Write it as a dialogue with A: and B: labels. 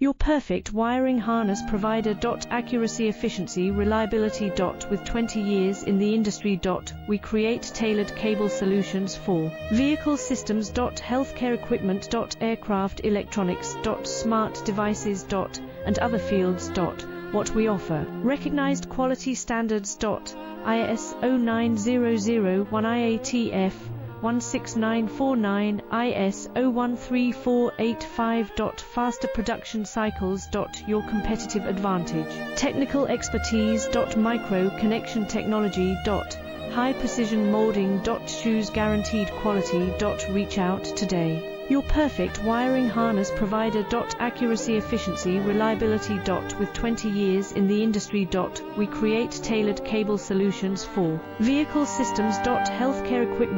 A: Your perfect wiring harness provider. Accuracy, efficiency, reliability. With 20 years in the industry. We create tailored cable solutions for vehicle systems. Healthcare equipment. Aircraft electronics. Smart devices. And other fields. What we offer: recognized quality standards. ISO 9001, IATF 16949, ISO 13485. Faster production cycles. Your competitive advantage. Technical expertise. Micro connection technology. High precision molding. Choose guaranteed quality. Reach out today. Your perfect wiring harness provider. Accuracy, efficiency, reliability. With 20 years in the industry. We create tailored cable solutions for vehicle systems. Healthcare equipment.